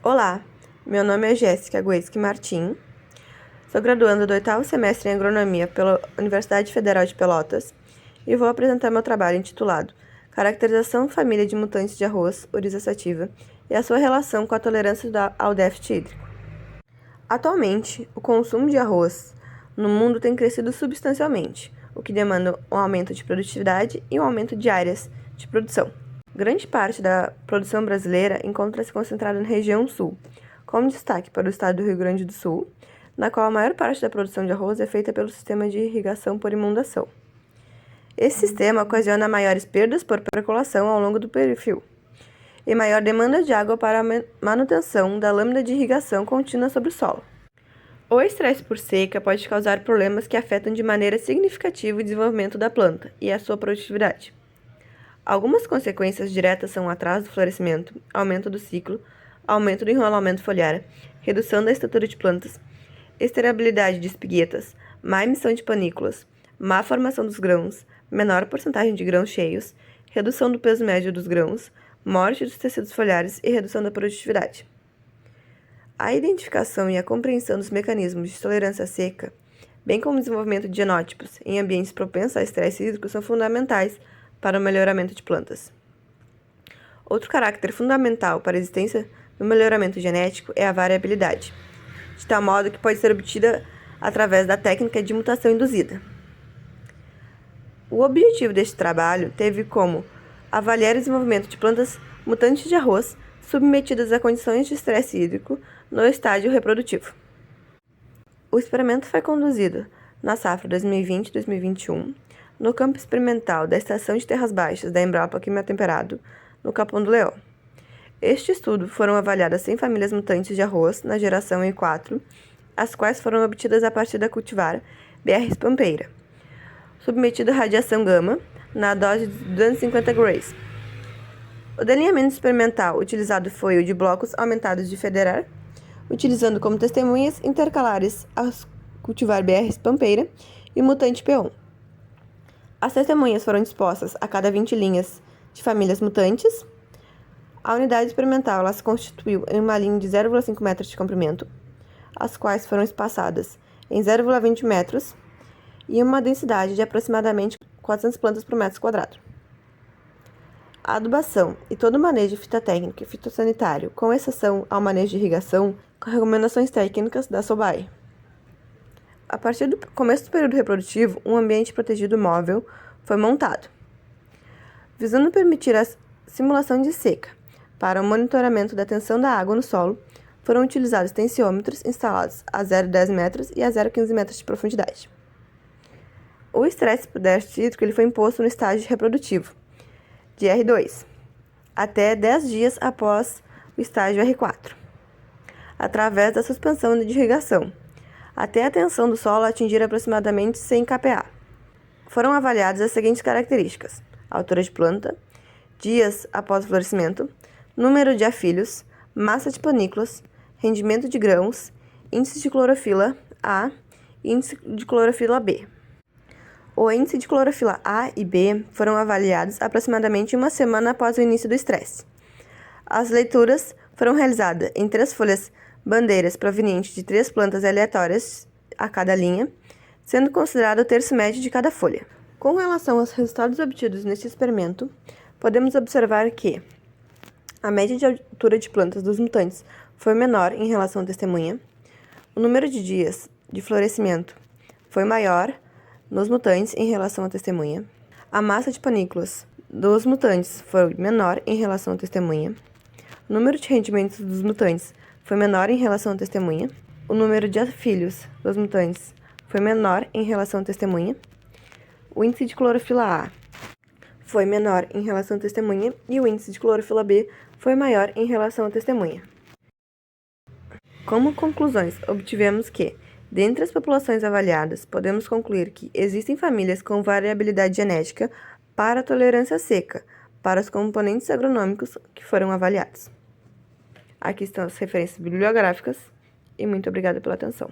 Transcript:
Olá, meu nome é Jéssica Gueski Martim, sou graduanda do 8º semestre em Agronomia pela Universidade Federal de Pelotas e vou apresentar meu trabalho intitulado Caracterização família de mutantes de arroz, Oryza sativa, e a sua relação com a tolerância ao déficit hídrico. Atualmente, o consumo de arroz no mundo tem crescido substancialmente, o que demanda um aumento de produtividade e um aumento de áreas de produção. Grande parte da produção brasileira encontra-se concentrada na região sul, com destaque para o estado do Rio Grande do Sul, na qual a maior parte da produção de arroz é feita pelo sistema de irrigação por inundação. Esse sistema ocasiona maiores perdas por percolação ao longo do perfil e maior demanda de água para a manutenção da lâmina de irrigação contínua sobre o solo. O estresse por seca pode causar problemas que afetam de maneira significativa o desenvolvimento da planta e a sua produtividade. Algumas consequências diretas são o atraso do florescimento, aumento do ciclo, aumento do enrolamento foliar, redução da estrutura de plantas, esterilidade de espiguetas, má emissão de panículas, má formação dos grãos, menor porcentagem de grãos cheios, redução do peso médio dos grãos, morte dos tecidos foliares e redução da produtividade. A identificação e a compreensão dos mecanismos de tolerância à seca, bem como o desenvolvimento de genótipos em ambientes propensos a estresse hídrico, são fundamentais para o melhoramento de plantas. Outro caráter fundamental para a existência do melhoramento genético é a variabilidade, de tal modo que pode ser obtida através da técnica de mutação induzida. O objetivo deste trabalho teve como avaliar o desenvolvimento de plantas mutantes de arroz submetidas a condições de estresse hídrico no estágio reprodutivo. O experimento foi conduzido na safra 2020-2021, no campo experimental da Estação de Terras Baixas da Embrapa Clima Temperado, no Capão do Leão. Este estudo foram avaliadas 100 famílias mutantes de arroz na geração E4, as quais foram obtidas a partir da cultivar BR Pampeira, submetida à radiação gama na dose de 250 grays. O delineamento experimental utilizado foi o de blocos aumentados de Federer, utilizando como testemunhas intercalares as cultivar BR Pampeira e mutante P1. As testemunhas foram dispostas a cada 20 linhas de famílias mutantes. A unidade experimental se constituiu em uma linha de 0,5 metros de comprimento, as quais foram espaçadas em 0,20 metros e uma densidade de aproximadamente 400 plantas por metro quadrado. A adubação e todo o manejo fitotécnico e fitossanitário, com exceção ao manejo de irrigação, com recomendações técnicas da SOBAE. A partir do começo do período reprodutivo, um ambiente protegido móvel foi montado, visando permitir a simulação de seca. Para o monitoramento da tensão da água no solo, foram utilizados tensiômetros instalados a 0,10 metros e a 0,15 metros de profundidade. O estresse por déficit hídrico foi imposto no estágio reprodutivo, de R2, até 10 dias após o estágio R4, através da suspensão de irrigação, até a tensão do solo atingir aproximadamente 100 kPa. Foram avaliadas as seguintes características: altura de planta, dias após o florescimento, número de afilhos, massa de panículas, rendimento de grãos, índice de clorofila A e índice de clorofila B. O índice de clorofila A e B foram avaliados aproximadamente uma semana após o início do estresse. As leituras foram realizadas em 3 folhas bandeiras provenientes de 3 plantas aleatórias a cada linha, sendo considerado o terço médio de cada folha. Com relação aos resultados obtidos neste experimento, podemos observar que a média de altura de plantas dos mutantes foi menor em relação à testemunha, o número de dias de florescimento foi maior nos mutantes em relação à testemunha, a massa de panículas dos mutantes foi menor em relação à testemunha, o número de rendimentos dos mutantes foi menor em relação à testemunha, o número de afilhos dos mutantes foi menor em relação à testemunha, o índice de clorofila A foi menor em relação à testemunha e o índice de clorofila B foi maior em relação à testemunha. Como conclusões, obtivemos que, dentre as populações avaliadas, podemos concluir que existem famílias com variabilidade genética para a tolerância à seca, para os componentes agronômicos que foram avaliados. Aqui estão as referências bibliográficas e muito obrigada pela atenção.